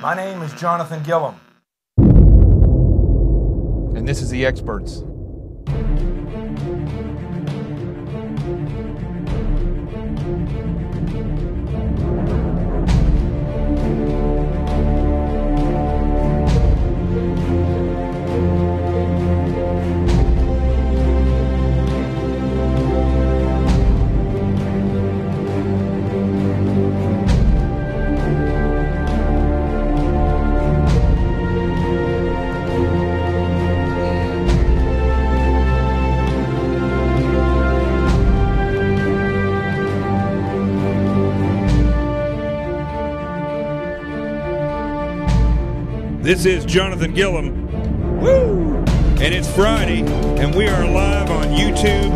My name is Jonathan Gillum. And this is The Experts. This is Jonathan Gillum. Woo! And it's Friday, and we are live on YouTube,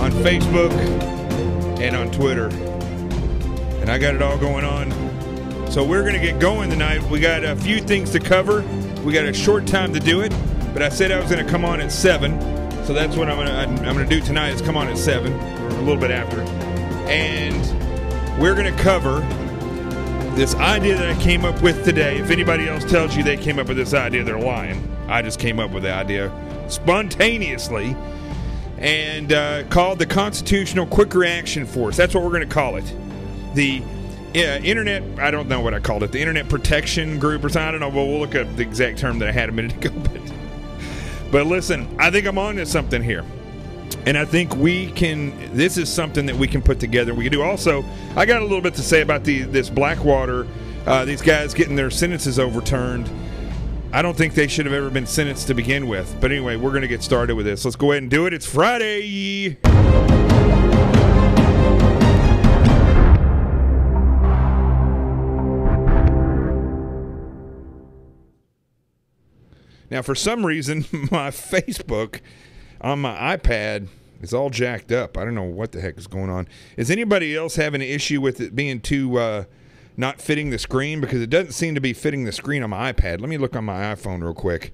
on Facebook, and on Twitter. And I got it all going on. So we're going to get going tonight. We got a few things to cover. We got a short time to do it, but I said I was going to come on at 7. So that's what I'm going to do tonight, is come on at 7, or a little bit after. And we're going to cover this idea that I came up with today. If anybody else tells you they came up with this idea, they're lying. I just came up with the idea spontaneously, and called the Constitutional Quick Reaction Force. That's what we're going to call it. The Internet, I don't know what I called it, the Internet Protection Group or something. I don't know. Well, we'll look up the exact term that I had a minute ago. But listen, I think I'm on to something here. And I think this is something that we can put together. We can do also, I got a little bit to say about this Blackwater, these guys getting their sentences overturned. I don't think they should have ever been sentenced to begin with. But anyway, we're going to get started with this. Let's go ahead and do it. It's Friday. Now, for some reason, my Facebook on my iPad is all jacked up. I don't know what the heck is going on. Is anybody else having an issue with it being too not fitting the screen? Because it doesn't seem to be fitting the screen on my iPad. Let me look on my iPhone real quick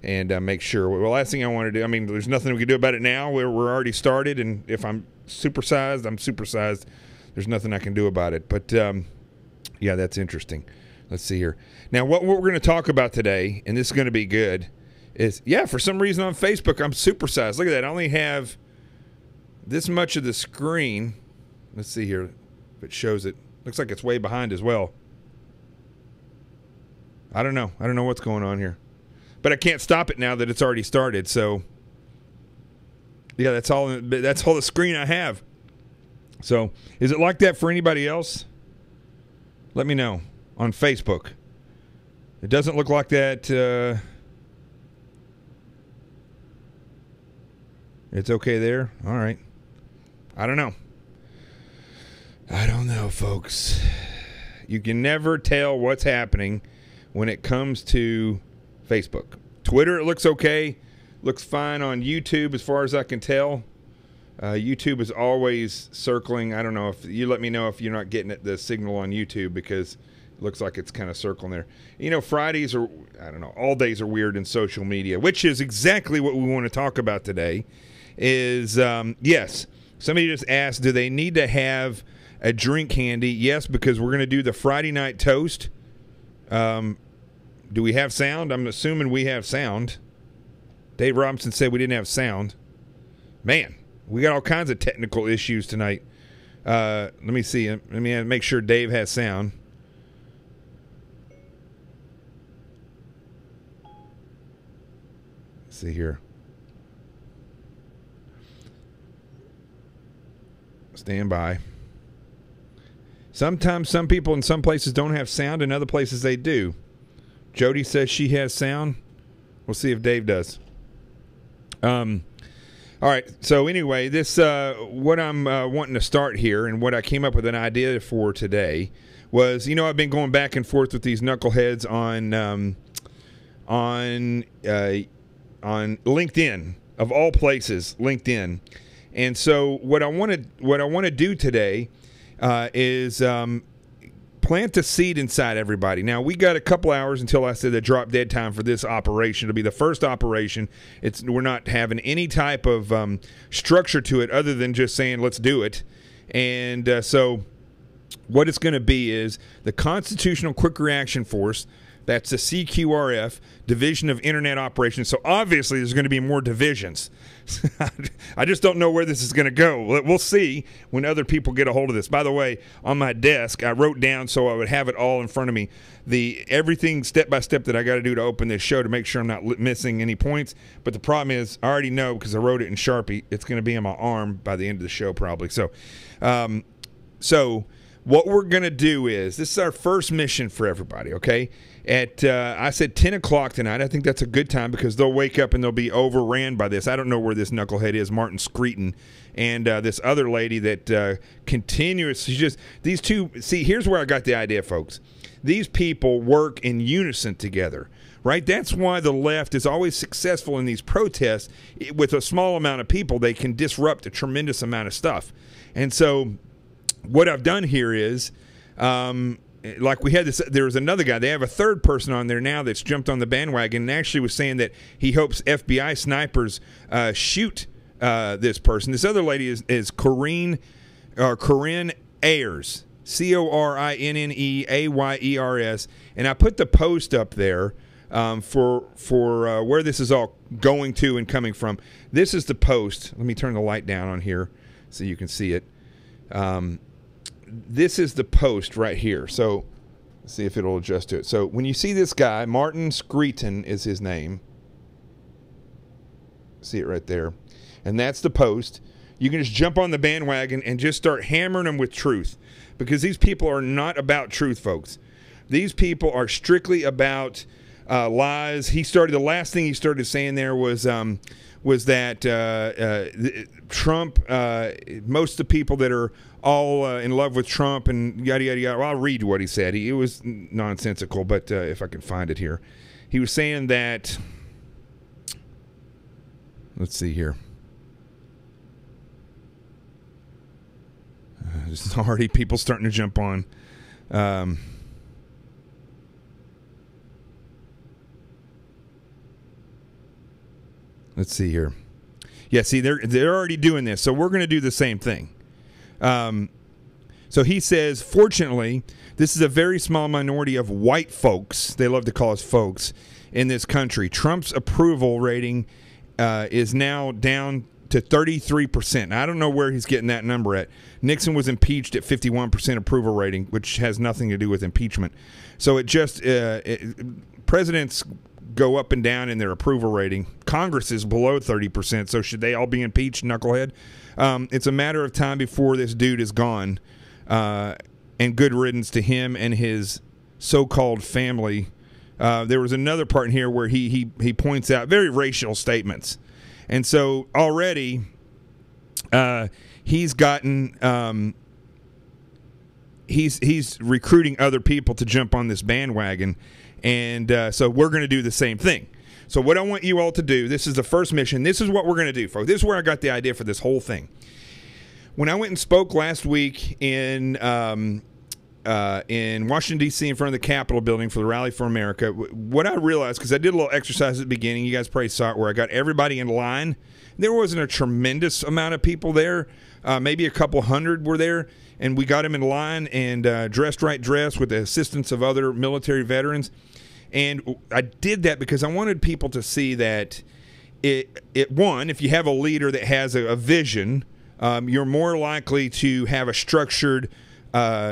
and make sure. Well, last thing I want to do, I mean, there's nothing we can do about it now. We're already started, and if I'm supersized, I'm supersized. There's nothing I can do about it. But, yeah, that's interesting. Let's see here. Now, what we're going to talk about today, and this is going to be good, is, yeah, for some reason on Facebook, I'm supersized. Look at that. I only have this much of the screen. Let's see here if it shows it. Looks like it's way behind as well. I don't know. I don't know what's going on here. But I can't stop it now that it's already started. So, yeah, that's all the screen I have. So, is it like that for anybody else? Let me know on Facebook. It doesn't look like that. It's okay there? All right. I don't know. I don't know, folks. You can never tell what's happening when it comes to Facebook. Twitter, it looks okay. Looks fine on YouTube as far as I can tell. YouTube is always circling. I don't know if you let me know if you're not getting the signal on YouTube, because it looks like it's kind of circling there. You know, Fridays are, I don't know, all days are weird in social media, which is exactly what we want to talk about today. Is, yes, somebody just asked, do they need to have a drink handy? Yes, because we're going to do the Friday night toast. Do we have sound? I'm assuming we have sound. Dave Robinson said we didn't have sound. Man, we got all kinds of technical issues tonight. Let me see. Let me make sure Dave has sound. Let's see here. Stand by. Sometimes some people in some places don't have sound, in other places they do. Jody says she has sound. We'll see if Dave does. All right. So anyway, this what I'm wanting to start here, and what I came up with an idea for today was, you know, I've been going back and forth with these knuckleheads on LinkedIn, of all places, LinkedIn. And so what I want to do today is plant a seed inside everybody. Now, we got a couple hours until I said the drop dead time for this operation. It'll be the first operation. We're not having any type of structure to it other than just saying let's do it. And so what it's going to be is the Constitutional Quick Reaction Force. That's the CQRF, Division of Internet Operations. So obviously there's going to be more divisions. I just don't know where this is going to go. We'll see when other people get a hold of this. By the way, on my desk, I wrote down so I would have it all in front of me, everything step by step that I got to do to open this show to make sure I'm not missing any points. But the problem is I already know because I wrote it in Sharpie. It's going to be on my arm by the end of the show probably. So what we're going to do is, this is our first mission for everybody, okay? At, I said 10 o'clock tonight. I think that's a good time because they'll wake up and they'll be overran by this. I don't know where this knucklehead is, Martin Screeton, and this other lady that continuously just, these two, see, here's where I got the idea, folks. These people work in unison together, right? That's why the left is always successful in these protests. With a small amount of people, they can disrupt a tremendous amount of stuff. And so what I've done here is, like we had this, there was another guy. They have a third person on there now that's jumped on the bandwagon and actually was saying that he hopes FBI snipers shoot this person. This other lady is Corinne Ayers, Corinneayers, and I put the post up there for where this is all going to and coming from. This is the post. Let me turn the light down on here so you can see it. This is the post right here. So let's see if it'll adjust to it. So when you see this guy, Martin Screeton is his name. See it right there. And that's the post. You can just jump on the bandwagon and just start hammering them with truth. Because these people are not about truth, folks. These people are strictly about lies. The last thing he started saying there was that Trump, most of the people that are all in love with Trump and yada, yada, yada. Well, I'll read what he said. It was nonsensical, but if I can find it here. He was saying that, let's see here. There's already people starting to jump on. Let's see here. Yeah, see, they're already doing this, so we're going to do the same thing. So he says, fortunately, this is a very small minority of white folks, they love to call us folks, in this country. Trump's approval rating is now down to 33%. I don't know where he's getting that number at. Nixon was impeached at 51% approval rating, which has nothing to do with impeachment. So it just, presidents go up and down in their approval rating. Congress is below 30%, so should they all be impeached, knucklehead? It's a matter of time before this dude is gone, and good riddance to him and his so-called family. There was another part in here where he points out very racial statements. And so already he's gotten he's recruiting other people to jump on this bandwagon. And so we're going to do the same thing. So what I want you all to do, this is the first mission. This is what we're going to do, folks. This is where I got the idea for this whole thing. When I went and spoke last week in Washington, D.C., in front of the Capitol building for the Rally for America, what I realized, because I did a little exercise at the beginning, you guys probably saw it, where I got everybody in line. There wasn't a tremendous amount of people there. Maybe a couple hundred were there, and we got them in line and dressed with the assistance of other military veterans. And I did that because I wanted people to see that one, if you have a leader that has a vision, you're more likely to have a structured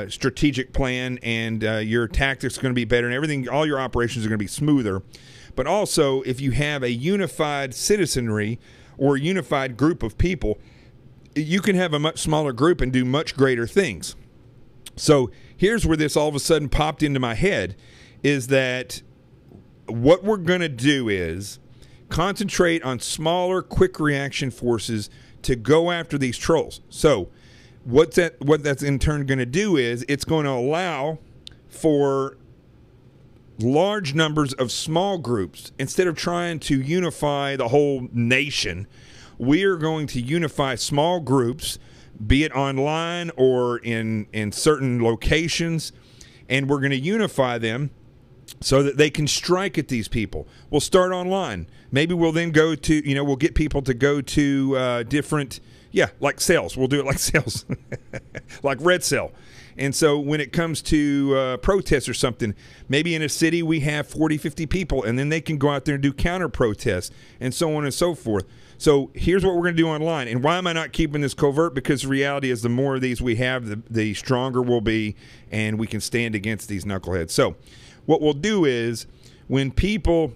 strategic plan, and your tactics are going to be better, and everything, all your operations are going to be smoother. But also, if you have a unified citizenry or a unified group of people, you can have a much smaller group and do much greater things. So here's where this all of a sudden popped into my head, is that what we're going to do is concentrate on smaller, quick reaction forces to go after these trolls. So what that's in turn going to do is it's going to allow for large numbers of small groups. Instead of trying to unify the whole nation, we are going to unify small groups, be it online or in certain locations, and we're going to unify them so that they can strike at these people. We'll start online. Maybe we'll then go to, we'll get people to go to different, Yeah, like sales. We'll do it like sales, like red cell. And so when it comes to protests or something, maybe in a city we have 40, 50 people, and then they can go out there and do counter protests and so on and so forth. So here's what we're going to do online. And why am I not keeping this covert? Because the reality is the more of these we have, the stronger we'll be, and we can stand against these knuckleheads. So what we'll do is when people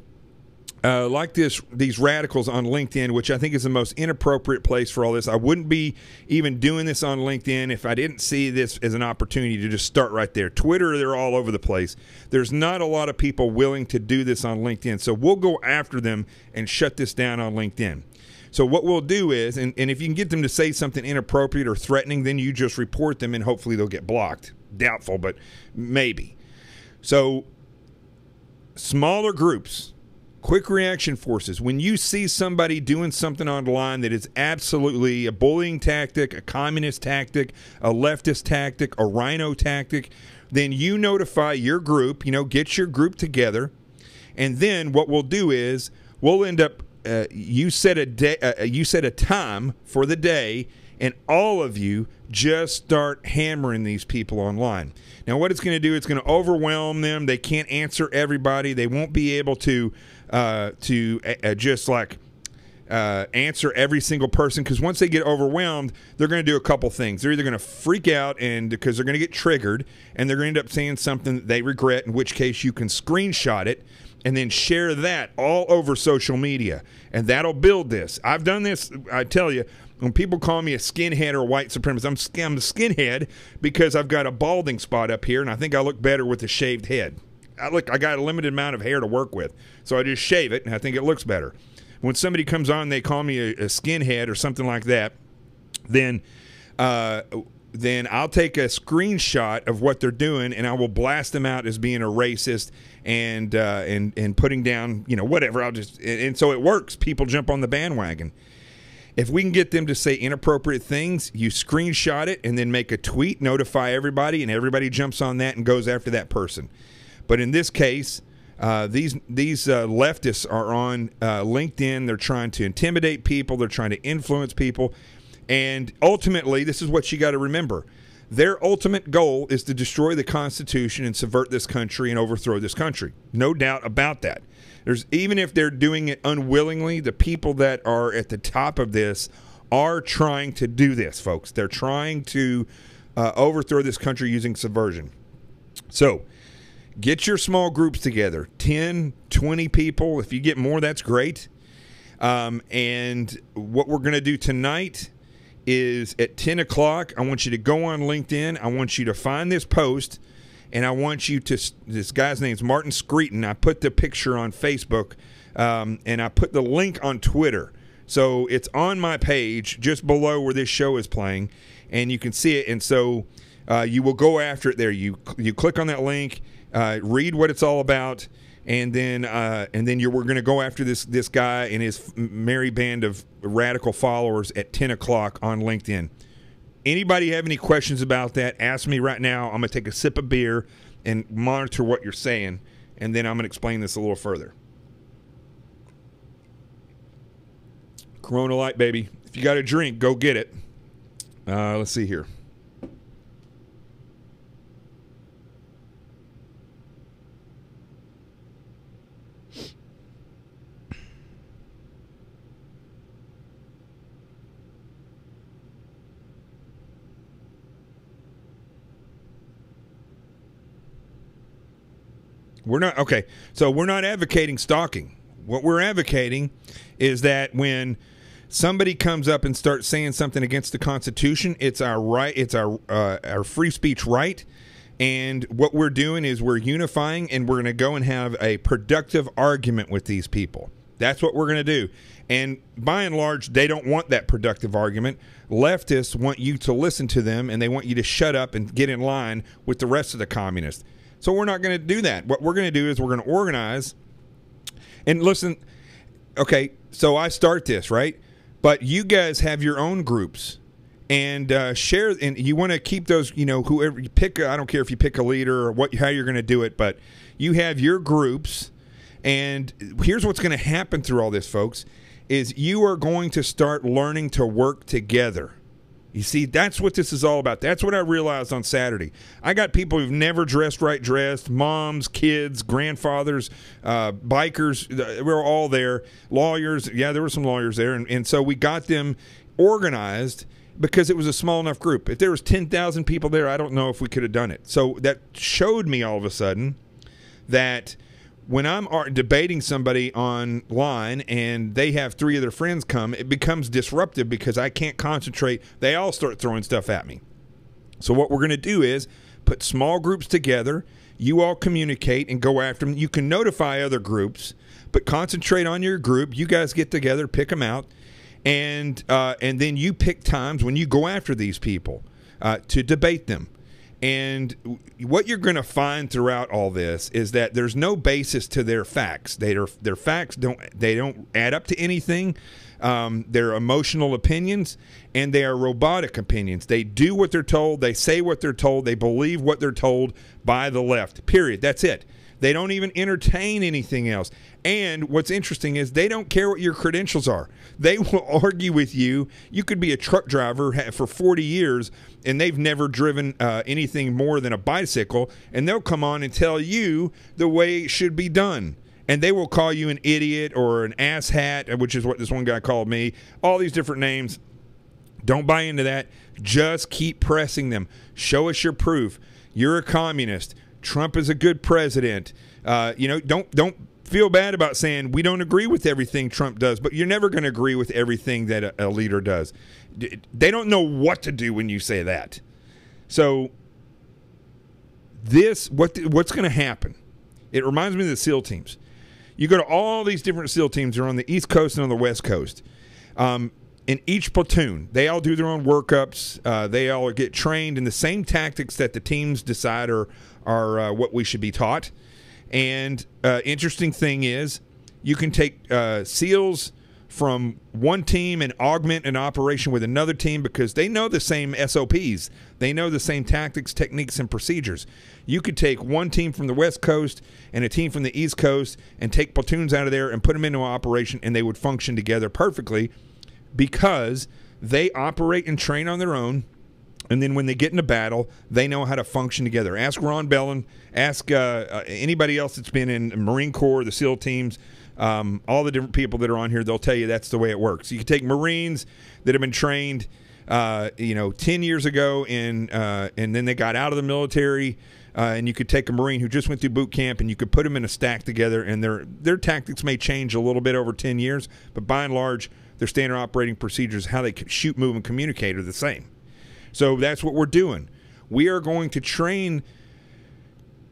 like these radicals on LinkedIn, which I think is the most inappropriate place for all this. I wouldn't be even doing this on LinkedIn if I didn't see this as an opportunity to just start right there. Twitter, they're all over the place. There's not a lot of people willing to do this on LinkedIn, so we'll go after them and shut this down on LinkedIn. So what we'll do is, and if you can get them to say something inappropriate or threatening, then you just report them and hopefully they'll get blocked. Doubtful, but maybe. So smaller groups. Quick reaction forces. When you see somebody doing something online that is absolutely a bullying tactic, a communist tactic, a leftist tactic, a rhino tactic, then you notify your group, get your group together, and then what we'll do is we'll end up you set a time for the day, and all of you just start hammering these people online. Now what it's going to do, it's going to overwhelm them. They can't answer everybody. They won't be able to just like answer every single person, because once they get overwhelmed, they're going to do a couple things. They're either going to freak out, and because they're going to get triggered, and they're going to end up saying something that they regret, in which case you can screenshot it and then share that all over social media, and that'll build this. I've done this. I tell you, when people call me a skinhead or a white supremacist, I'm a skinhead because I've got a balding spot up here, and I think I look better with a shaved head. I got a limited amount of hair to work with, so I just shave it, and I think it looks better. When somebody comes on, they call me a skinhead or something like that, then I'll take a screenshot of what they're doing, and I will blast them out as being a racist and putting down, whatever. And so it works. People jump on the bandwagon. If we can get them to say inappropriate things, you screenshot it and then make a tweet, notify everybody, and everybody jumps on that and goes after that person. But in this case, these leftists are on LinkedIn. They're trying to intimidate people. They're trying to influence people. And ultimately, this is what you got to remember. Their ultimate goal is to destroy the Constitution and subvert this country and overthrow this country. No doubt about that. Even if they're doing it unwillingly, the people that are at the top of this are trying to do this, folks. They're trying to overthrow this country using subversion. So get your small groups together, 10, 20 people. If you get more, that's great. And what we're going to do tonight is at 10 o'clock, I want you to go on LinkedIn. I want you to find this post, and I want you to, this guy's name's Martin Screeton. I put the picture on Facebook, and I put the link on Twitter. So it's on my page just below where this show is playing, and you can see it. And so you will go after it there. You click on that link, read what it's all about, and then we're going to go after this guy and his merry band of radical followers at 10 o'clock on LinkedIn. Anybody have any questions about that? Ask me right now. I'm going to take a sip of beer and monitor what you're saying, and then I'm going to explain this a little further. Corona Light, baby. If you got a drink, go get it. Let's see here. So we're not advocating stalking. What we're advocating is that when somebody comes up and starts saying something against the Constitution, it's our right, it's our free speech right. And what we're doing is we're unifying, and we're going to go and have a productive argument with these people. That's what we're going to do. And by and large, they don't want that productive argument. Leftists want you to listen to them, and they want you to shut up and get in line with the rest of the communists. So we're not going to do that. What we're going to do is we're going to organize. And listen, okay, so I start this, right? But you guys have your own groups, and share, and you want to keep those, whoever you pick. I don't care if you pick a leader or how you're going to do it, but you have your groups. And here's what's going to happen through all this, folks, is you are going to start learning to work together. You see, that's what this is all about. That's what I realized on Saturday. I got people who've never dressed right dressed, moms, kids, grandfathers, bikers. We're all there. Lawyers. Yeah, there were some lawyers there. And so we got them organized because it was a small enough group. If there was 10,000 people there, I don't know if we could have done it. So that showed me all of a sudden that when I'm debating somebody online and they have 3 of their friends come, it becomes disruptive because I can't concentrate. They all start throwing stuff at me. So what we're going to do is put small groups together. You all communicate and go after them. You can notify other groups, but concentrate on your group. You guys get together, pick them out, and then you pick times when you go after these people to debate them. And what you're going to find throughout all this is that there's no basis to their facts. Their facts don't add up to anything. They're emotional opinions, and they are robotic opinions. They do what they're told. They say what they're told. They believe what they're told by the left. Period. That's it. They don't even entertain anything else. And what's interesting is they don't care what your credentials are. They will argue with you. You could be a truck driver for 40 years, and they've never driven anything more than a bicycle, and they'll come on and tell you the way it should be done. And they will call you an idiot or an asshat, which is what this one guy called me, all these different names. Don't buy into that. Just keep pressing them. Show us your proof. You're a communist. Trump is a good president. Don't feel bad about saying we don't agree with everything Trump does, but you're never going to agree with everything that a leader does. They don't know what to do when you say that. So what's going to happen? It reminds me of the SEAL teams. You go to all these different SEAL teams. They're on the East Coast and on the West Coast. In each platoon, they all do their own workups. They all get trained in the same tactics that the teams decide are what we should be taught. And interesting thing is, you can take SEALs from one team and augment an operation with another team because they know the same SOPs. They know the same tactics, techniques, and procedures. You could take one team from the West Coast and a team from the East Coast and take platoons out of there and put them into an operation, and they would function together perfectly because they operate and train on their own. And then when they get into battle, they know how to function together. Ask Ron Bellin. Ask anybody else that's been in the Marine Corps, the SEAL teams, all the different people that are on here. They'll tell you that's the way it works. You can take Marines that have been trained, 10 years ago, and then they got out of the military. And you could take a Marine who just went through boot camp, and you could put them in a stack together. And their tactics may change a little bit over 10 years, but by and large, their standard operating procedures, how they shoot, move, and communicate are the same. So that's what we're doing. We are going to train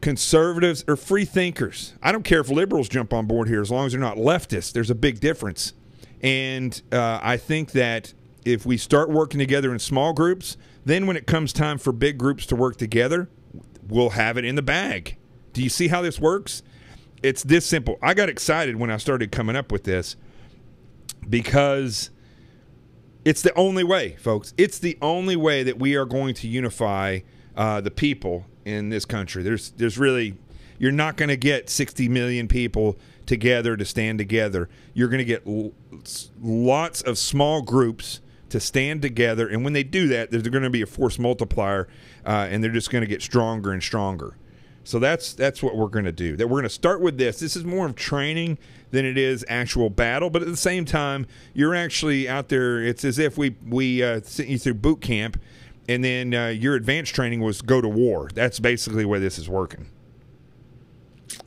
conservatives or free thinkers. I don't care if liberals jump on board here as long as they're not leftists. There's a big difference. And I think that if we start working together in small groups, then when it comes time for big groups to work together, we'll have it in the bag. Do you see how this works? It's this simple. I got excited when I started coming up with this because it's the only way, folks. It's the only way that we are going to unify the people in this country. There's really, you're not going to get 60 million people together to stand together. You're going to get lots of small groups to stand together, and when they do that, there's going to be a force multiplier, and they're just going to get stronger and stronger. So that's what we're going to do. That we're going to start with this. This is more of training than it is actual battle, but at the same time, you're actually out there. It's as if we sent you through boot camp, and then your advanced training was go to war. That's basically where this is working.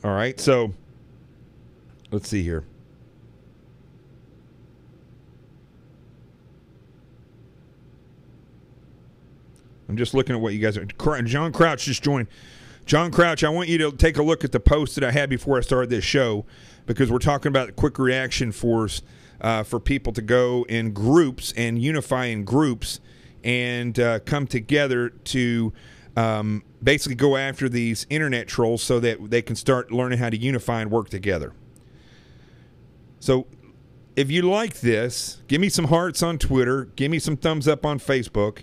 All right, so let's see here. I'm just looking at what you guys are. John Crouch just joined. John Crouch, I want you to take a look at the post that I had before I started this show, because we're talking about the quick reaction force for people to go in groups and unify in groups and come together to basically go after these internet trolls so that they can start learning how to unify and work together. So if you like this, give me some hearts on Twitter, give me some thumbs up on Facebook,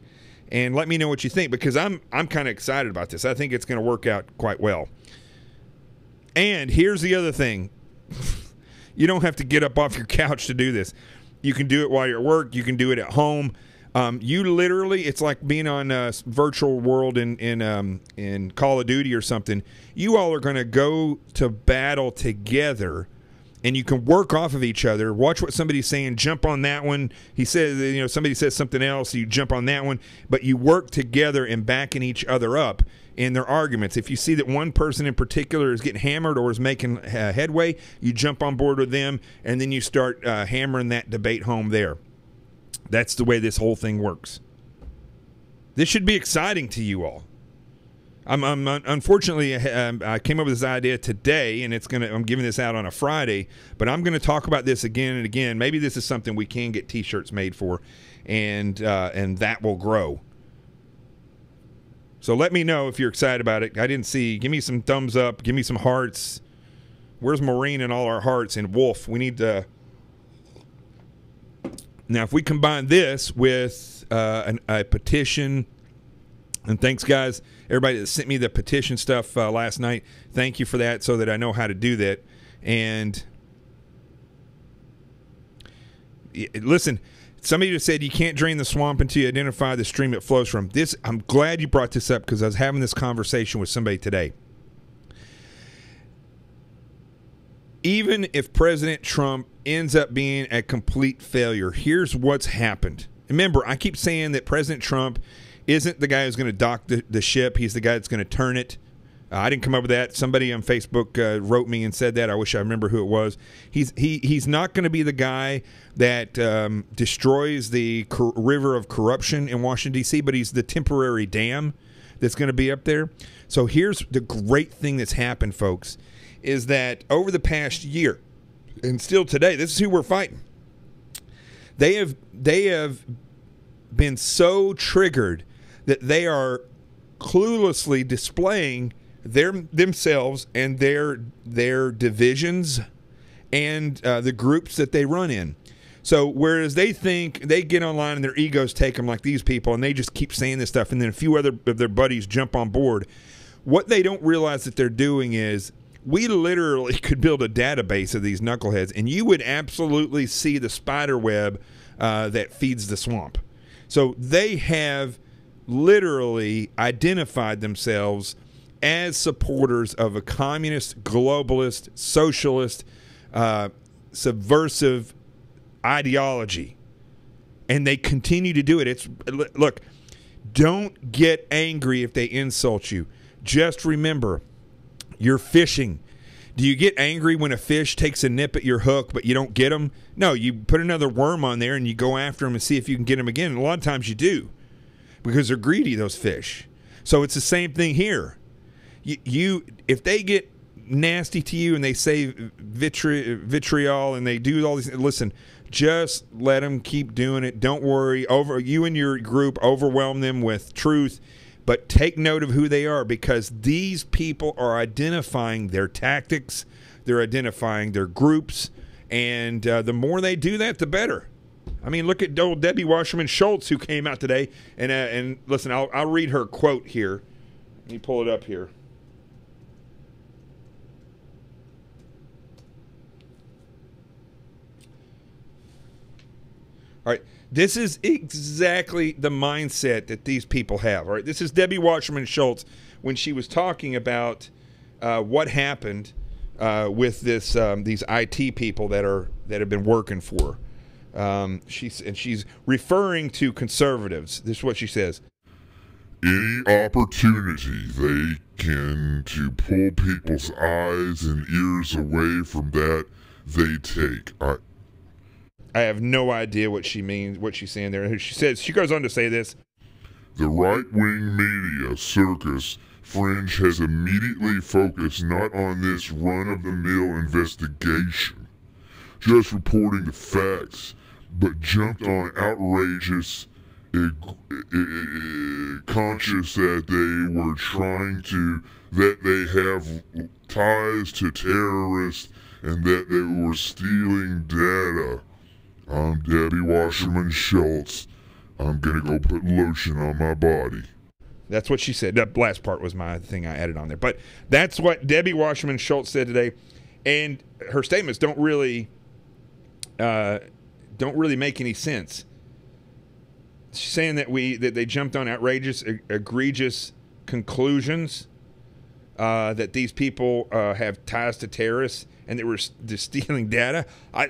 and let me know what you think, because I'm kind of excited about this. I think it's going to work out quite well. And here's the other thing. You don't have to get up off your couch to do this. You can do it while you're at work. You can do it at home. You literally, it's like being on a virtual world in Call of Duty or something. You all are going to go to battle together, and you can work off of each other. Watch what somebody's saying. Jump on that one. He says, somebody says something else. You jump on that one, but you work together and backing each other up in their arguments. If you see that one person in particular is getting hammered or is making headway, you jump on board with them, and then you start hammering that debate home there. That's the way this whole thing works. This should be exciting to you all. Unfortunately, I came up with this idea today, and I'm giving this out on a Friday, but I'm going to talk about this again and again. Maybe this is something we can get T-shirts made for, and that will grow. So let me know if you're excited about it. I didn't see. Give me some thumbs up. Give me some hearts. Where's Maureen and all our hearts? And Wolf, we need to. Now, if we combine this with a petition, and thanks, guys, everybody that sent me the petition stuff last night. Thank you for that, so that I know how to do that. And listen, somebody just said you can't drain the swamp until you identify the stream it flows from. I'm glad you brought this up, because I was having this conversation with somebody today. Even if President Trump ends up being a complete failure, here's what's happened. Remember, I keep saying that President Trump isn't the guy who's going to dock the ship. He's the guy that's going to turn it. I didn't come up with that. Somebody on Facebook wrote me and said that. I wish I remember who it was. He's not going to be the guy that destroys the river of corruption in Washington, D.C., but he's the temporary dam that's going to be up there. So here's the great thing that's happened, folks, is that over the past year, and still today, this is who we're fighting. They have been so triggered that they are cluelessly displaying themselves and their divisions and the groups that they run in. So whereas they think they get online and their egos take them like these people, and they just keep saying this stuff, and then a few other of their buddies jump on board, what they don't realize that they're doing is, we literally could build a database of these knuckleheads, and you would absolutely see the spider web that feeds the swamp. So they have literally identified themselves as supporters of a communist, globalist, socialist, subversive ideology. And they continue to do it. Look, don't get angry if they insult you. Just remember, you're fishing. Do you get angry when a fish takes a nip at your hook but you don't get them? No, you put another worm on there and you go after them and see if you can get them again. And a lot of times you do, because they're greedy, those fish. So it's the same thing here. If they get nasty to you and they say vitriol and they do all these, listen, just let them keep doing it. Don't worry. You and your group overwhelm them with truth. But take note of who they are, because these people are identifying their tactics, they're identifying their groups, and the more they do that, the better. I mean, look at old Debbie Wasserman Schultz, who came out today, and listen, I'll read her quote here. Let me pull it up here. All right. This is exactly the mindset that these people have. All right, this is Debbie Wasserman Schultz when she was talking about what happened with these IT people that have been working for her. She's referring to conservatives. This is what she says: any opportunity they can to pull people's eyes and ears away from that, they take. I have no idea what she means, what she's saying there. She goes on to say this: the right-wing media circus fringe has immediately focused not on this run-of-the-mill investigation, just reporting the facts, but jumped on outrageous, conscious that they have ties to terrorists and that they were stealing data. I'm Debbie Wasserman Schultz. I'm going to go put lotion on my body. That's what she said. That last part was my thing I added on there. But that's what Debbie Wasserman Schultz said today. And her statements don't really make any sense. She's saying that they jumped on outrageous, egregious conclusions, that these people have ties to terrorists and they were just stealing data. I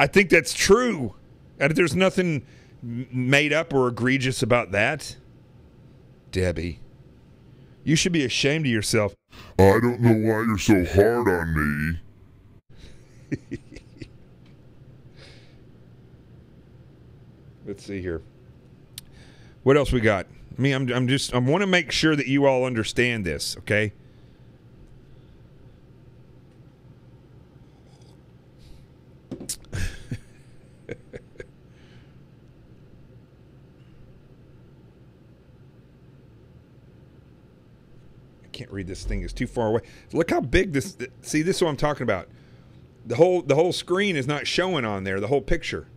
think that's true. There's nothing made up or egregious about that. Debbie, you should be ashamed of yourself. I don't know why you're so hard on me. Let's see here. What else we got? I mean, I want to make sure that you all understand this, okay? Can't read this thing, is too far away. Look how big this, see, this is what I'm talking about. The whole screen is not showing on there, the whole picture.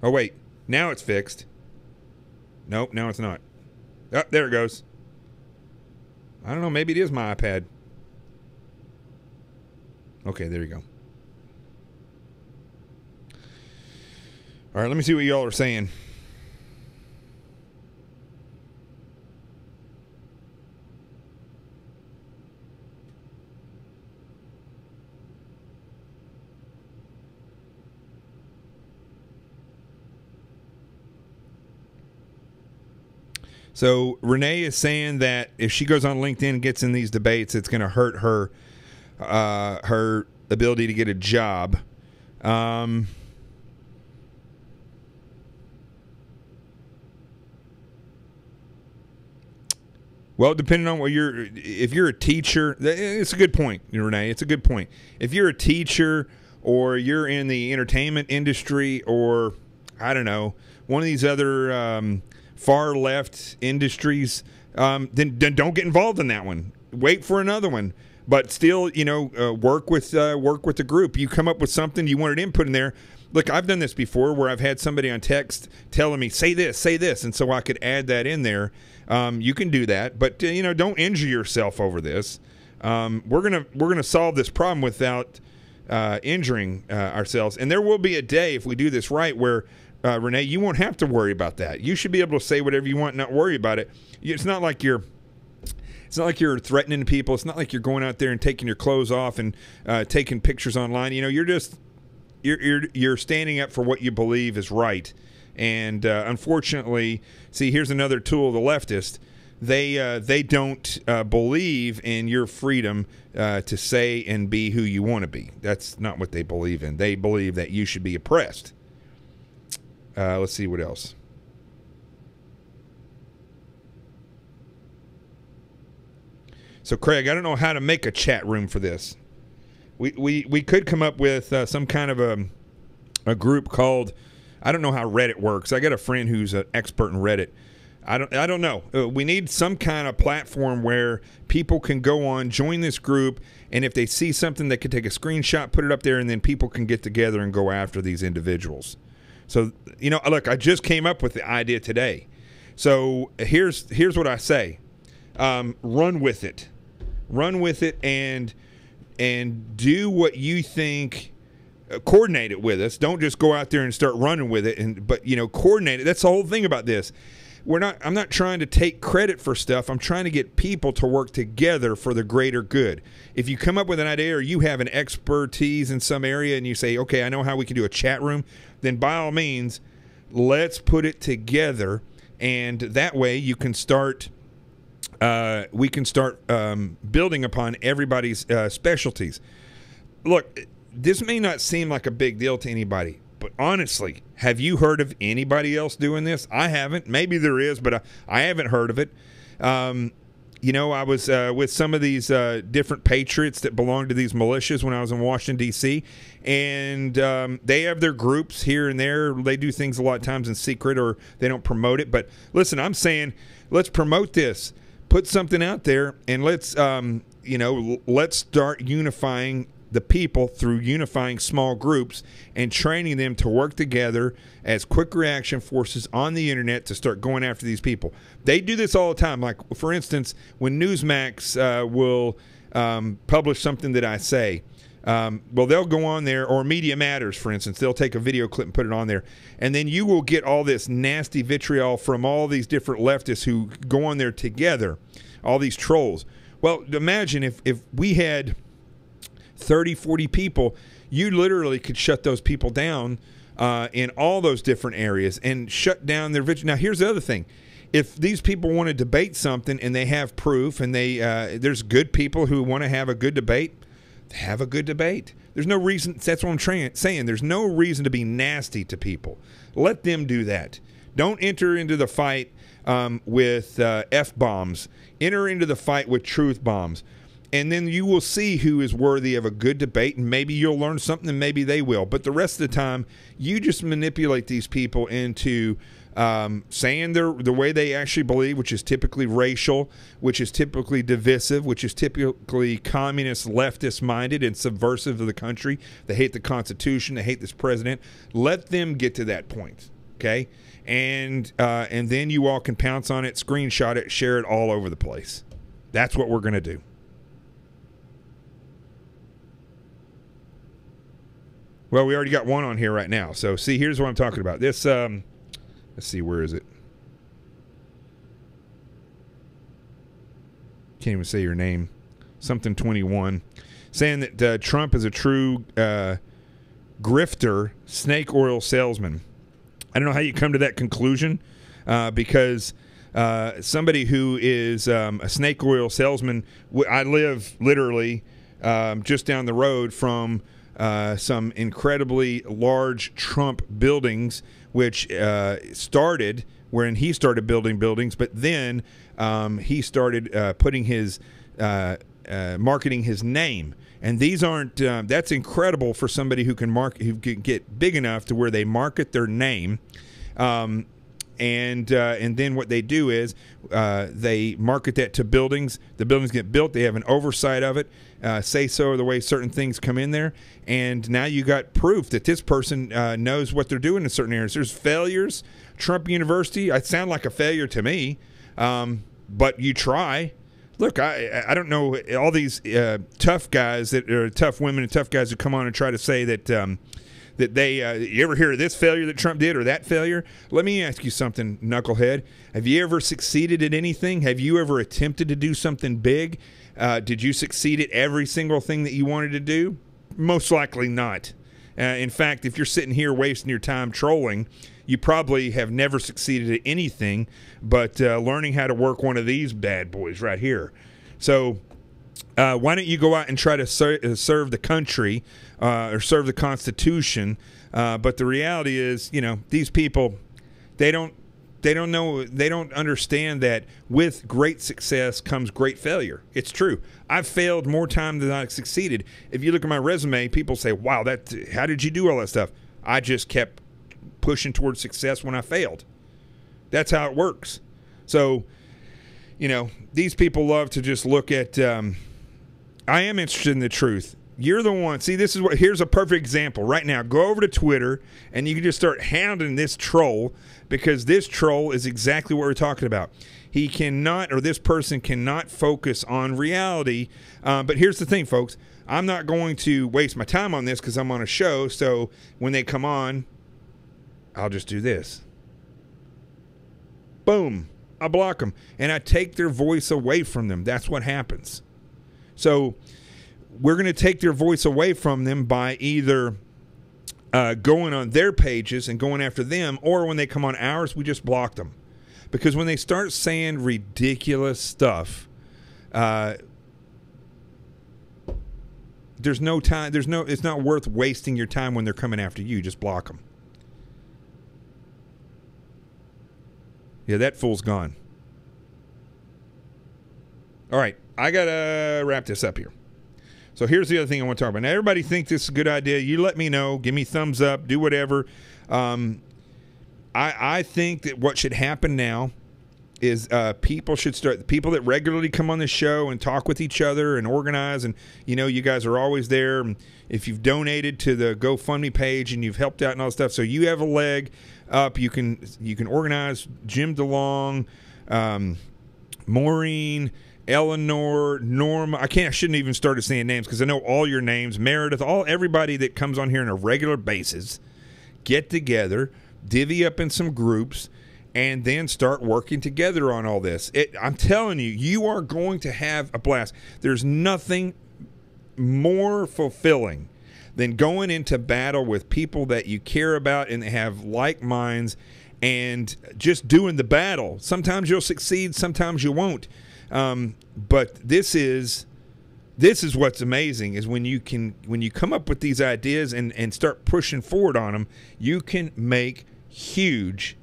Oh wait, now it's fixed. Nope, now it's not. Oh, there it goes. I don't know, maybe it is my iPad. Okay, there you go. All right, let me see what y'all are saying. So Renee is saying that if she goes on LinkedIn and gets in these debates, it's going to hurt her her ability to get a job. Well, depending on what if you're a teacher, it's a good point, Renee. It's a good point. If you're a teacher or you're in the entertainment industry or, I don't know, one of these other far left industries, then don't get involved in that one. Wait for another one, but still, work with the group. You come up with something, you wanted input in there. Look, I've done this before where I've had somebody on text telling me say this, and so I could add that in there. You can do that, but don't injure yourself over this. We're gonna solve this problem without injuring ourselves, and there will be a day if we do this right where. Renee, you won't have to worry about that. You should be able to say whatever you want and not worry about it. It's not like you're threatening people. It's not like you're going out there and taking your clothes off and taking pictures online. You're standing up for what you believe is right. And unfortunately, see, here's another tool of the leftist. They don't believe in your freedom to say and be who you want to be. That's not what they believe in. They believe that you should be oppressed. Let's see what else. So, Craig, I don't know how to make a chat room for this. We could come up with some kind of a group called, I don't know how Reddit works. I got a friend who's an expert in Reddit. I don't know. We need some kind of platform where people can go on, join this group, and if they see something, they can take a screenshot, put it up there, and then people can get together and go after these individuals. So, look, I just came up with the idea today. So here's what I say. Run with it. Run with it and do what you think. Coordinate it with us. Don't just go out there and start running with it. But coordinate it. That's the whole thing about this. I'm not trying to take credit for stuff. I'm trying to get people to work together for the greater good. If you come up with an idea or you have an expertise in some area and you say, okay, I know how we can do a chat room, then by all means, let's put it together. And that way you can start, we can start building upon everybody's specialties. Look, this may not seem like a big deal to anybody. But honestly, have you heard of anybody else doing this? I haven't. Maybe there is, but I haven't heard of it. I was with some of these different patriots that belong to these militias when I was in Washington, D.C., and they have their groups here and there. They do things a lot of times in secret or they don't promote it. But listen, I'm saying let's promote this. Put something out there, and let's start unifying the people through unifying small groups and training them to work together as quick reaction forces on the internet to start going after these people. They do this all the time. Like, for instance, when Newsmax will publish something that I say, Well, they'll go on there, or Media Matters, for instance. They'll take a video clip and put it on there. And then you will get all this nasty vitriol from all these different leftists who go on there together, all these trolls. Well, imagine if we had 30, 40 people, you literally could shut those people down in all those different areas and shut down their vitriol. Now, here's the other thing. If these people want to debate something and they have proof and there's good people who want to have a good debate, have a good debate. There's no reason. That's what I'm saying. There's no reason to be nasty to people. Let them do that. Don't enter into the fight with F-bombs. Enter into the fight with truth bombs. And then you will see who is worthy of a good debate, and maybe you'll learn something and maybe they will. But the rest of the time, you just manipulate these people into saying the way they actually believe, which is typically racial, which is typically divisive, which is typically communist, leftist-minded, and subversive of the country. They hate the Constitution. They hate this president. Let them get to that point, okay? And then you all can pounce on it, screenshot it, share it all over the place. That's what we're going to do. Well, we already got one on here right now. So, see, here's what I'm talking about. This, let's see, where is it? Can't even say your name. Something 21. Saying that Trump is a true grifter, snake oil salesman. I don't know how you come to that conclusion because somebody who is a snake oil salesman, I live literally just down the road from some incredibly large Trump buildings, which started when he started building buildings, but then he started putting his marketing his name. And these aren't. That's incredible for somebody who can get big enough to where they market their name. And then what they do is they market that to buildings. The buildings get built. They have an oversight of it. Say so the way certain things come in there. And now you got proof that this person knows what they're doing in certain areas. There's failures. Trump University, I sound like a failure to me, but you try. Look, I don't know all these tough guys that are tough women and tough guys who come on and try to say that that they you ever hear of this failure that Trump did or that failure? Let me ask you something, knucklehead. Have you ever succeeded at anything? Have you ever attempted to do something big? Did you succeed at every single thing that you wanted to do? Most likely not. In fact, if you're sitting here wasting your time trolling, you probably have never succeeded at anything but learning how to work one of these bad boys right here. So why don't you go out and try to serve the country or serve the Constitution? But the reality is, you know, these people, they don't know, they don't understand that with great success comes great failure. It's true. I've failed more times than I've succeeded. If you look at my resume, people say, wow, how did you do all that stuff? I just kept pushing towards success when I failed. That's how it works. So, you know, these people love to just look at, I am interested in the truth. You're the one. See, this is what, here's a perfect example right now. Go over to Twitter and you can just start hounding this troll, because this troll is exactly what we're talking about. He cannot, or this person cannot focus on reality. But here's the thing, folks. I'm not going to waste my time on this because I'm on a show. So when they come on, I'll just do this. Boom. I block them. And I take their voice away from them. That's what happens. So we're going to take their voice away from them by either going on their pages and going after them, or when they come on ours, we just block them. Because when they start saying ridiculous stuff, there's no time. It's not worth wasting your time when they're coming after you. Just block them. Yeah, that fool's gone. All right, I got to wrap this up here. So here's the other thing I want to talk about. Now, everybody thinks this is a good idea. You let me know. Give me thumbs up. Do whatever. I think that what should happen now is people should start, the people that regularly come on the show and talk with each other and organize, and you know, you guys are always there. And if you've donated to the GoFundMe page and you've helped out and all that stuff, so you have a leg up, you can organize. Jim DeLong, Maureen, Eleanor, Norma. I shouldn't even start saying names because I know all your names. Meredith, everybody that comes on here on a regular basis, get together, divvy up in some groups, and then start working together on all this. I'm telling you, you are going to have a blast. There's nothing more fulfilling than going into battle with people that you care about and have like minds and just doing the battle. Sometimes you'll succeed, sometimes you won't. But this is what's amazing is when you come up with these ideas and start pushing forward on them, you can make huge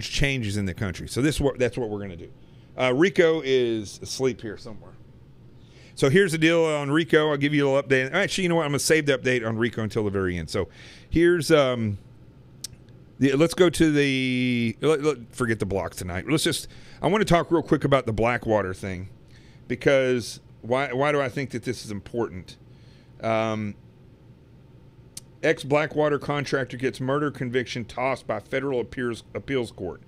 changes in the country. So that's what we're going to do. Rico is asleep here somewhere. So here's the deal on Rico. I'll give you a little update. Actually, you know what? I'm going to save the update on Rico until the very end. So here's let's go to forget the blocks tonight. I want to talk real quick about the Blackwater thing, because why do I think that this is important? Ex-Blackwater contractor gets murder conviction tossed by federal appeals court.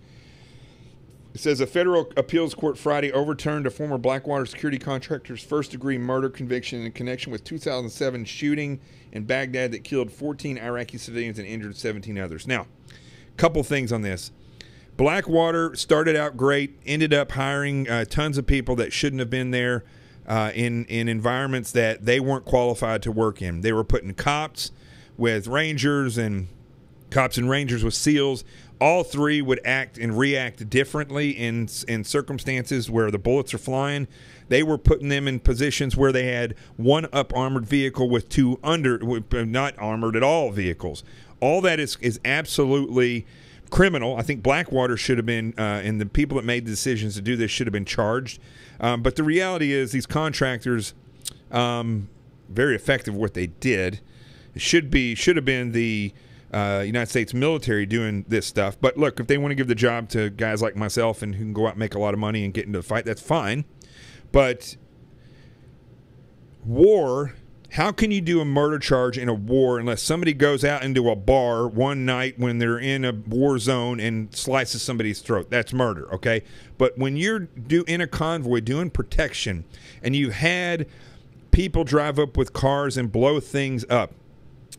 It says a federal appeals court Friday overturned a former Blackwater security contractor's first-degree murder conviction in connection with 2007 shooting in Baghdad that killed 14 Iraqi civilians and injured 17 others. Now, a couple things on this. Blackwater started out great, ended up hiring tons of people that shouldn't have been there in environments that they weren't qualified to work in. They were putting cops with rangers and cops and rangers with SEALs. All three would act and react differently in circumstances where the bullets are flying. They were putting them in positions where they had one up-armored vehicle with two not armored at all vehicles. All that is absolutely criminal. I think Blackwater should have been, and the people that made the decisions to do this should have been charged. But the reality is these contractors, very effective at what they did. It should have been the United States military doing this stuff. But look, if they want to give the job to guys like myself and who can go out and make a lot of money and get into the fight, that's fine. But war, how can you do a murder charge in a war unless somebody goes out into a bar one night when they're in a war zone and slices somebody's throat? That's murder, okay? But when you're in a convoy doing protection and you had people drive up with cars and blow things up,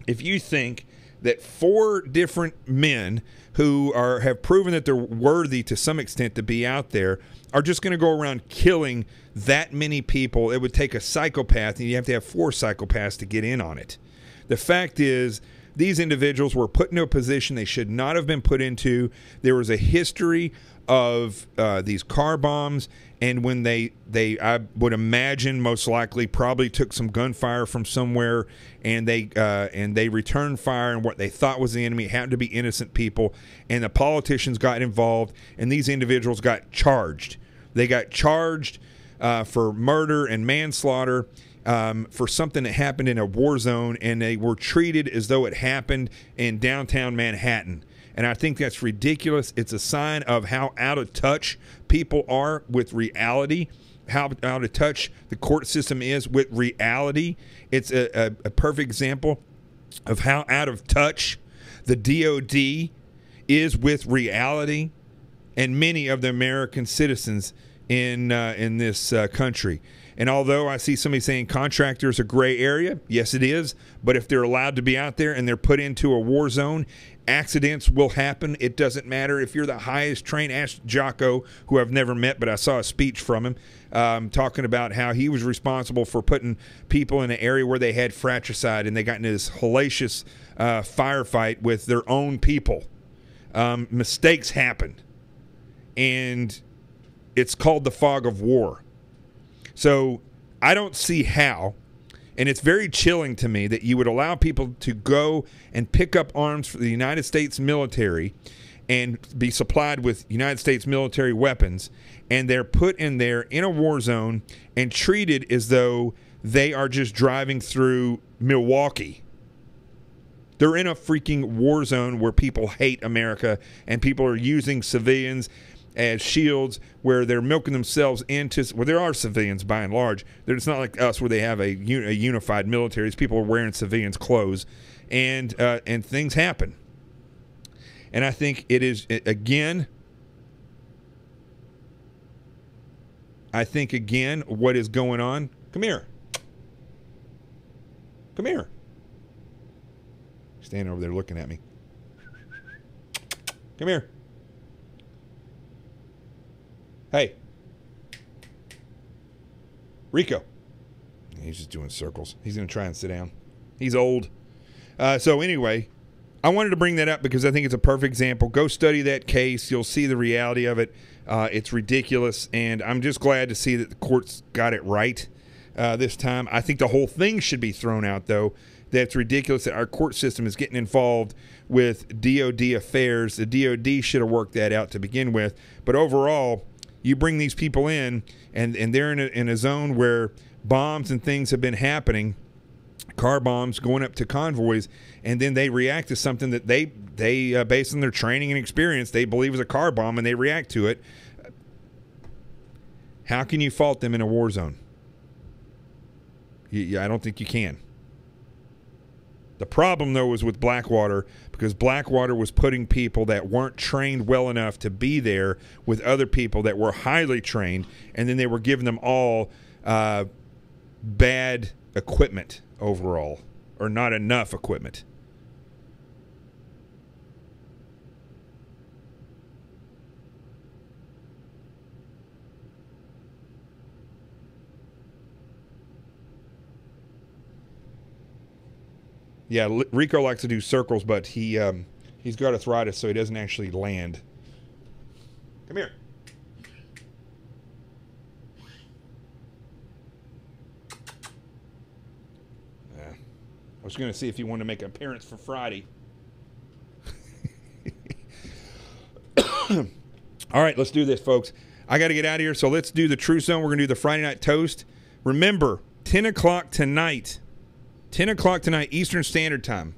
if you think that 4 different men who have proven that they're worthy to some extent to be out there are just going to go around killing that many people, it would take a psychopath, and you have to have 4 psychopaths to get in on it. The fact is, these individuals were put into a position they should not have been put into. There was a history of these car bombs, and when they I would imagine most likely probably took some gunfire from somewhere, and they returned fire, and what they thought was the enemy happened to be innocent people, and the politicians got involved, and these individuals got charged. They got charged for murder and manslaughter for something that happened in a war zone, and they were treated as though it happened in downtown Manhattan. And I think that's ridiculous. It's a sign of how out of touch people are with reality, how out of touch the court system is with reality. It's a perfect example of how out of touch the DOD is with reality and many of the American citizens in this country. And although I see somebody saying contractors a gray area, yes, it is. But if they're allowed to be out there and they're put into a war zone, accidents will happen. It doesn't matter if you're the highest trained. Ask Jocko, who I've never met, but I saw a speech from him talking about how he was responsible for putting people in an area where they had fratricide, and they got into this hellacious firefight with their own people. Mistakes happen, and it's called the fog of war. So I don't see how, and it's very chilling to me that you would allow people to go and pick up arms for the United States military and be supplied with United States military weapons, and they're put in there in a war zone and treated as though they are just driving through Milwaukee. They're in a freaking war zone where people hate America, and people are using civilians as shields, where they're milking themselves into, well, there are civilians by and large. It's not like us where they have a unified military. People are wearing civilians' clothes, and things happen. And I think it is, again, I think, again, what is going on. Come here. Come here. Standing over there looking at me. Come here. Hey. Rico. He's just doing circles. He's going to try and sit down. He's old. So anyway, I wanted to bring that up because I think it's a perfect example. Go study that case. You'll see the reality of it. It's ridiculous, and I'm just glad to see that the courts got it right this time. I think the whole thing should be thrown out, though. That's ridiculous that our court system is getting involved with DOD affairs. The DOD should have worked that out to begin with. But overall, you bring these people in, and they're in a zone where bombs and things have been happening, car bombs going up to convoys, and then they react to something that they based on their training and experience, they believe is a car bomb, and they react to it. How can you fault them in a war zone? I don't think you can. The problem, though, was with Blackwater, because Blackwater was putting people that weren't trained well enough to be there with other people that were highly trained, and then they were giving them all bad equipment overall, or not enough equipment. Yeah, Rico likes to do circles, but he's got arthritis, so he doesn't actually land. Come here. I was going to see if he wanted to make an appearance for Friday. All right, let's do this, folks. I got to get out of here, so let's do the True Zone. We're going to do the Friday Night Toast. Remember, 10 o'clock tonight. 10 o'clock tonight, Eastern Standard Time.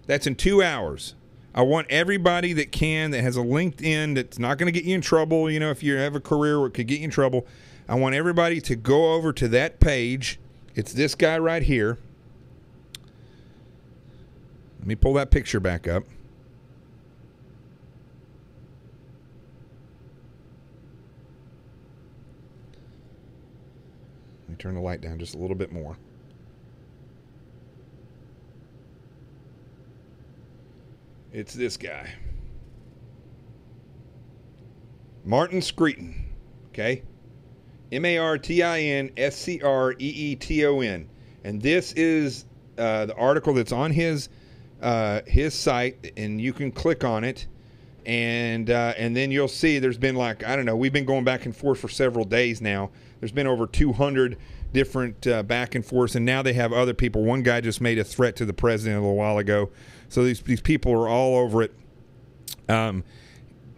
That's in 2 hours. I want everybody that has a LinkedIn that's not going to get you in trouble, you know, if you have a career where it could get you in trouble. I want everybody to go over to that page. It's this guy right here. Let me pull that picture back up. Let me turn the light down just a little bit more. It's this guy. Martin Screeton. Okay? MartinScreeton. And this is the article that's on his site, and you can click on it, and then you'll see there's been, like, I don't know, we've been going back and forth for several days now. There's been over 200 different back and forth, and now they have other people. One guy just made a threat to the president a little while ago. So these people are all over it.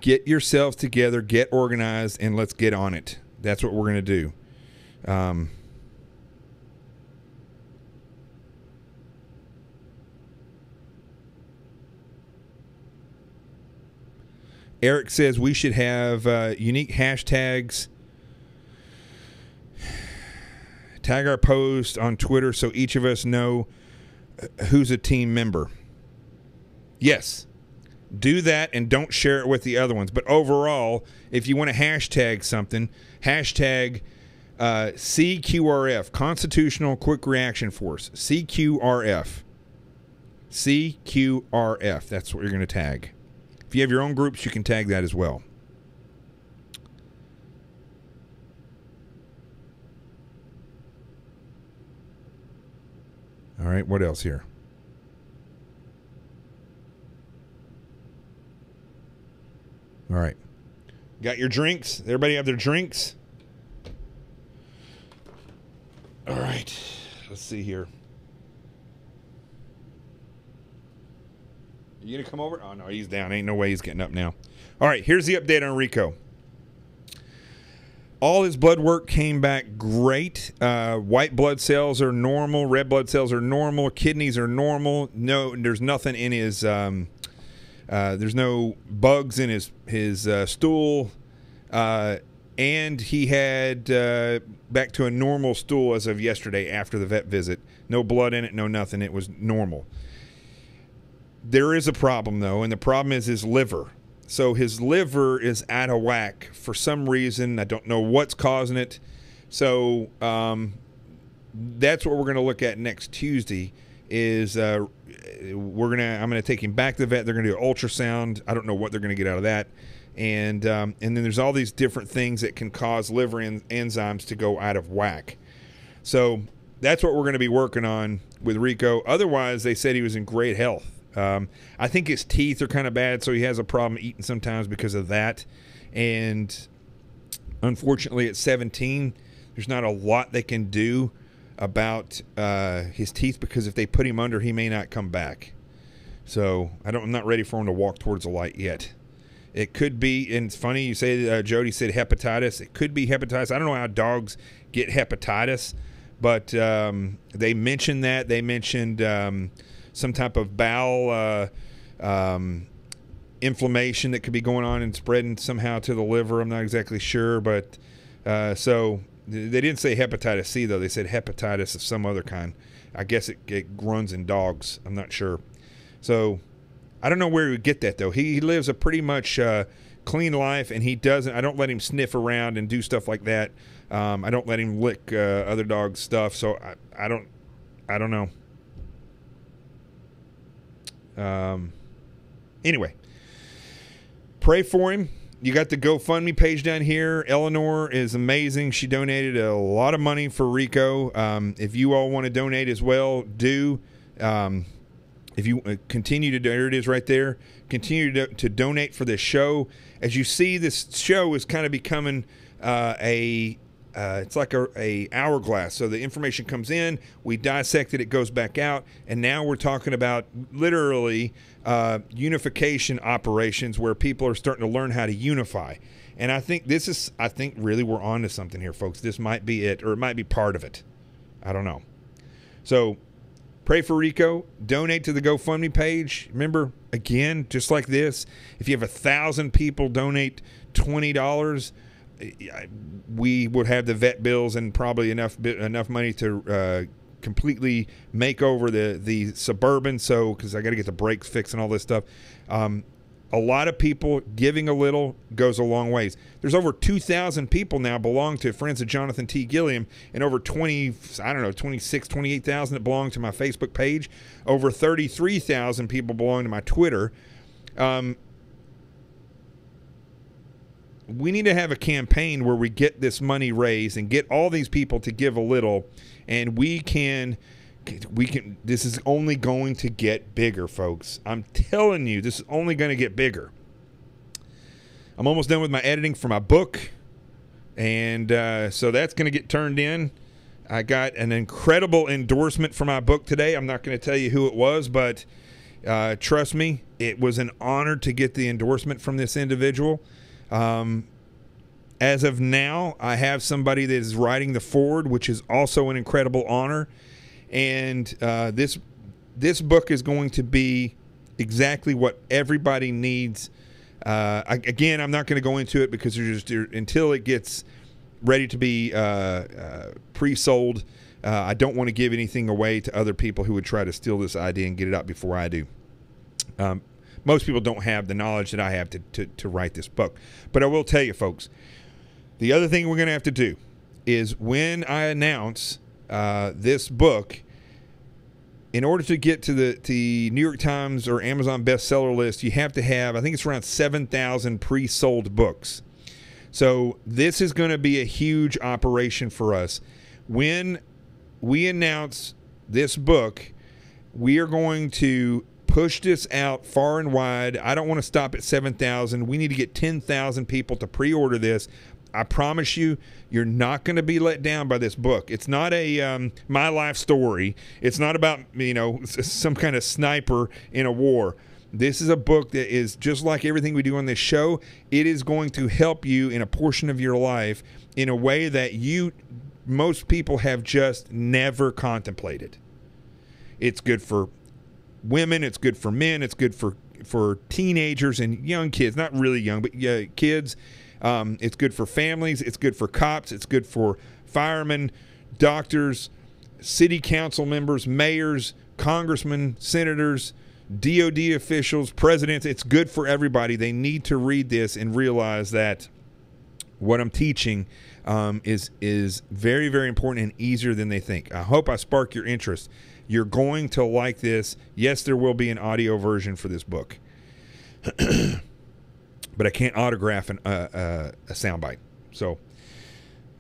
Get yourselves together, get organized, and let's get on it. That's what we're going to do. Eric says we should have unique hashtags. Tag our post on Twitter so each of us know who's a team member. Yes, do that and don't share it with the other ones. But overall, if you want to hashtag something, hashtag CQRF, Constitutional Quick Reaction Force, CQRF. CQRF, that's what you're going to tag. If you have your own groups, you can tag that as well. All right, what else here? All right. Got your drinks? Everybody have their drinks? All right. Let's see here. You going to come over? Oh, no, he's down. Ain't no way he's getting up now. All right, here's the update on Rico. All his blood work came back great. White blood cells are normal. Red blood cells are normal. Kidneys are normal. No, there's nothing in his... there's no bugs in his stool. And he had back to a normal stool as of yesterday after the vet visit. No blood in it, no nothing. It was normal. There is a problem, though, and the problem is his liver. So his liver is out of whack for some reason. I don't know what's causing it. So that's what we're going to look at next Tuesday. Is I'm going to take him back to the vet. They're going to do an ultrasound. I don't know what they're going to get out of that. And then there's all these different things that can cause liver enzymes to go out of whack. So that's what we're going to be working on with Rico. Otherwise, they said he was in great health. I think his teeth are kind of bad, so he has a problem eating sometimes because of that. And unfortunately, at 17, there's not a lot they can do about his teeth, because if they put him under, he may not come back. So I'm not ready for him to walk towards the light yet. It could be, and it's funny you say, Jody said hepatitis. It could be hepatitis. I don't know how dogs get hepatitis, but they mentioned that. They mentioned some type of bowel inflammation that could be going on and spreading somehow to the liver. I'm not exactly sure, but so they didn't say hepatitis C, though. They said hepatitis of some other kind. I guess it runs in dogs. I'm not sure. So I don't know where he would get that, though. He lives a pretty much clean life, and he doesn't. I don't let him sniff around and do stuff like that. I don't let him lick other dogs' stuff. So I don't know. Anyway, pray for him. You got the GoFundMe page down here. Eleanor is amazing. She donated a lot of money for Rico. If you all want to donate as well, do. If you continue to, there it is right there. Continue to donate for this show. As you see, this show is kind of becoming it's like a hourglass. So the information comes in, we dissect it, it goes back out, and now we're talking about literally unification operations where people are starting to learn how to unify. And I think really we're on to something here, folks. This might be it, or it might be part of it. I don't know. So pray for Rico. Donate to the GoFundMe page. Remember, again, just like this, if you have 1,000 people donate $20, we would have the vet bills and probably enough money to completely make over the Suburban. So, because I got to get the brakes fixed and all this stuff. A lot of people giving a little goes a long ways. There's over 2,000 people now belong to Friends of Jonathan T. Gilliam, and over 28,000 that belong to my Facebook page. Over 33,000 people belong to my Twitter. We need to have a campaign where we get this money raised and get all these people to give a little, and we can, this is only going to get bigger, folks. I'm telling you, this is only going to get bigger. I'm almost done with my editing for my book, and so that's going to get turned in. I got an incredible endorsement for my book today. I'm not going to tell you who it was, but trust me, it was an honor to get the endorsement from this individual. As of now, I have somebody that is writing the foreword, which is also an incredible honor. And this book is going to be exactly what everybody needs. Again, I'm not going to go into it because until it gets ready to be pre-sold, I don't want to give anything away to other people who would try to steal this idea and get it out before I do. Most people don't have the knowledge that I have to write this book. But I will tell you, folks, the other thing we're going to have to do is when I announce this book, in order to get to the New York Times or Amazon bestseller list, you have to have, I think it's around 7,000 pre-sold books. So this is going to be a huge operation for us. When we announce this book, we are going to push this out far and wide. I don't want to stop at 7,000. We need to get 10,000 people to pre-order this. I promise you, you're not going to be let down by this book. It's not a my life story. It's not about, some kind of sniper in a war. This is a book that is just like everything we do on this show. It is going to help you in a portion of your life in a way that most people have just never contemplated. It's good for women. It's good for men. It's good for teenagers and young kids. Not really young, but kids. It's good for families. It's good for cops. It's good for firemen, doctors, city council members, mayors, congressmen, senators, DOD officials, presidents. It's good for everybody. They need to read this and realize that what I'm teaching is very, very important and easier than they think. I hope I spark your interest. You're going to like this. Yes, there will be an audio version for this book. But I can't autograph a soundbite. So,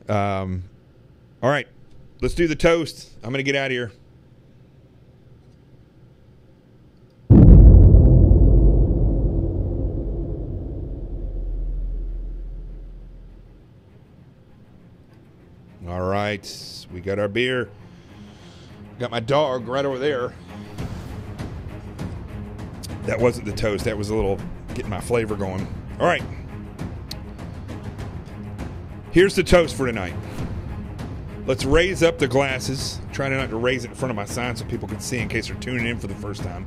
all right, let's do the toast. I'm going to get out of here. All right, we got our beer. Got my dog right over there. That wasn't the toast. That was a little getting my flavor going. All right. Here's the toast for tonight. Let's raise up the glasses. Trying not to raise it in front of my sign so people can see in case they're tuning in for the first time.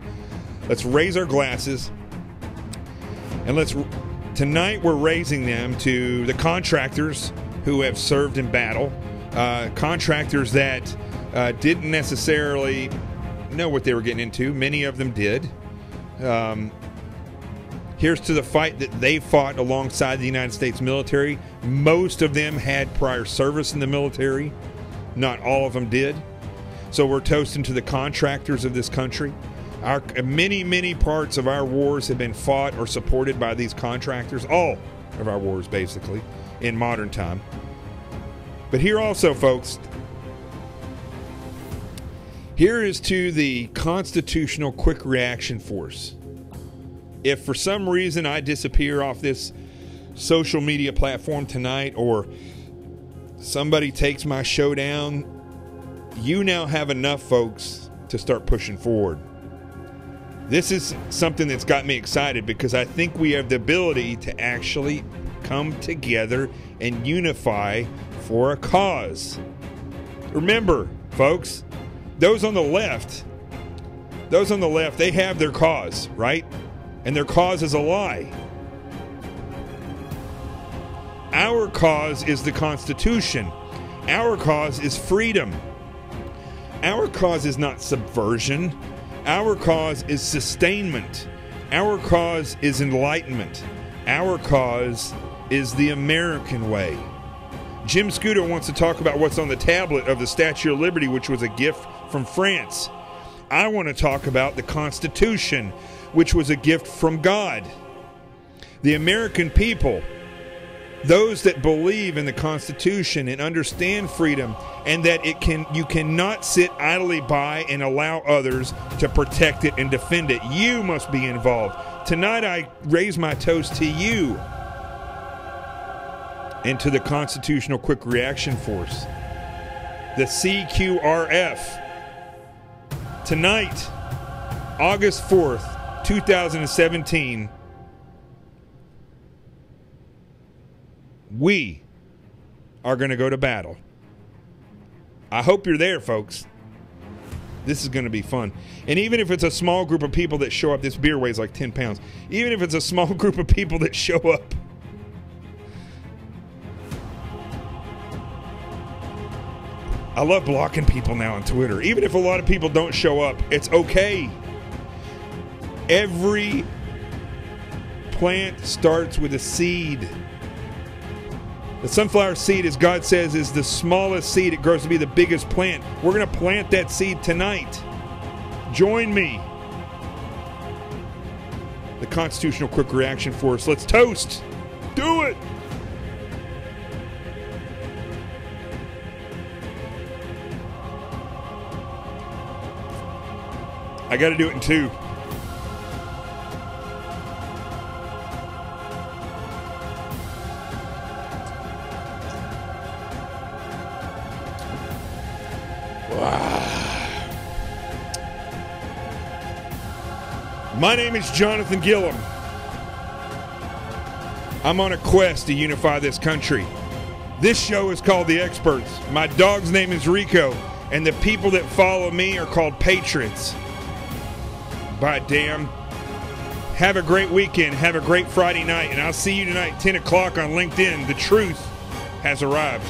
Let's raise our glasses. And tonight we're raising them to the contractors who have served in battle. Contractors that didn't necessarily know what they were getting into. Many of them did. Here's to the fight that they fought alongside the United States military. Most of them had prior service in the military. Not all of them did. So we're toasting to the contractors of this country. Many parts of our wars have been fought or supported by these contractors. All of our wars, basically, in modern time. But here also, folks, here is to the Constitutional Quick Reaction Force. If for some reason I disappear off this social media platform tonight, or somebody takes my show down, you now have enough, folks, to start pushing forward. This is something that's got me excited because I think we have the ability to actually come together and unify for a cause. Remember, folks, those on the left, they have their cause, right? And their cause is a lie. Our cause is the Constitution. Our cause is freedom. Our cause is not subversion. Our cause is sustainment. Our cause is enlightenment. Our cause is the American way. Jim Scudder wants to talk about what's on the tablet of the Statue of Liberty, which was a gift from France. I want to talk about the Constitution, which was a gift from God. The American people, those that believe in the Constitution and understand freedom, and that you cannot sit idly by and allow others to protect it and defend it. You must be involved. Tonight I raise my toast to you and to the Constitutional Quick Reaction Force, the CQRF. Tonight, August 4th, 2017, we are going to go to battle. I hope you're there, folks. This is going to be fun. And even if it's a small group of people that show up, this beer weighs like 10 pounds. Even if it's a small group of people that show up, I love blocking people now on Twitter. Even if a lot of people don't show up, it's okay. Every plant starts with a seed. The sunflower seed, as God says, is the smallest seed. It grows to be the biggest plant. We're going to plant that seed tonight. Join me. The Constitutional Quick Reaction Force. Let's toast. Do it. I got to do it in two. My name is Jonathan Gillum. I'm on a quest to unify this country. This show is called The Experts. My dog's name is Rico, and the people that follow me are called Patriots. By damn. Have a great weekend. Have a great Friday night, and I'll see you tonight, 10 o'clock on LinkedIn. The truth has arrived.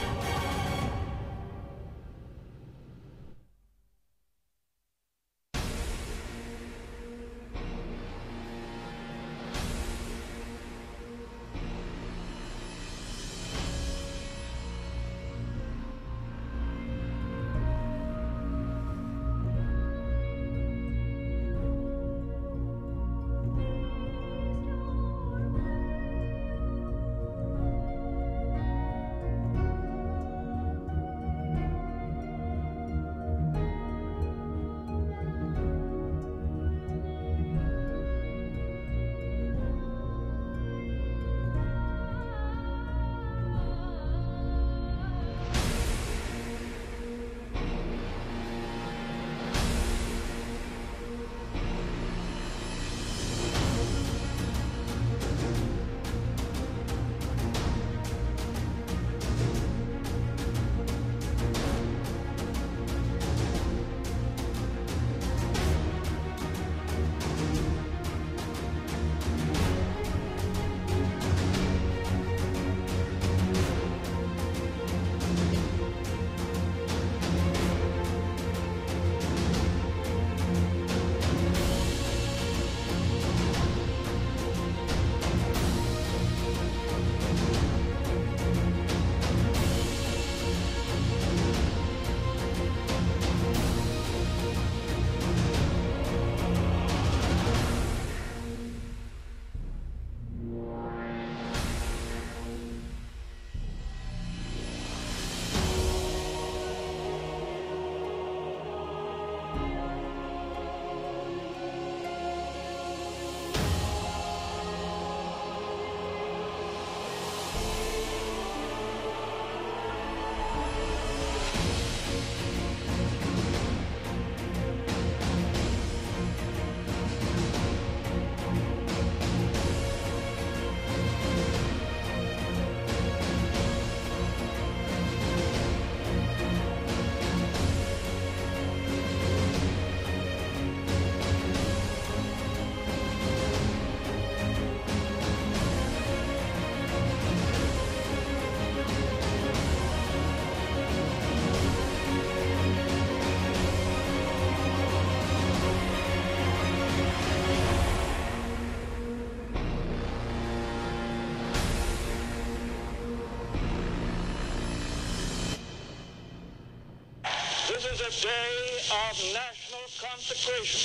is a day of national consecration.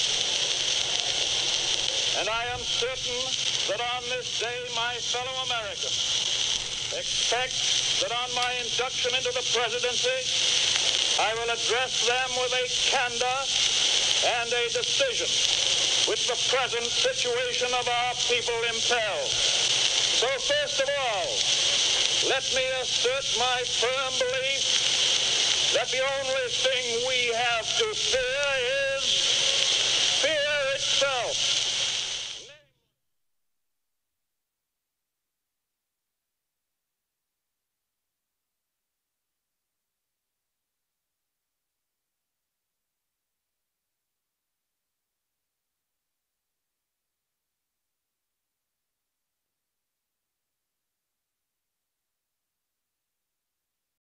And I am certain that on this day, my fellow Americans expect that on my induction into the presidency, I will address them with a candor and a decision which the present situation of our people impels. So first of all, let me assert my firm belief that the only thing we have to fear is fear itself.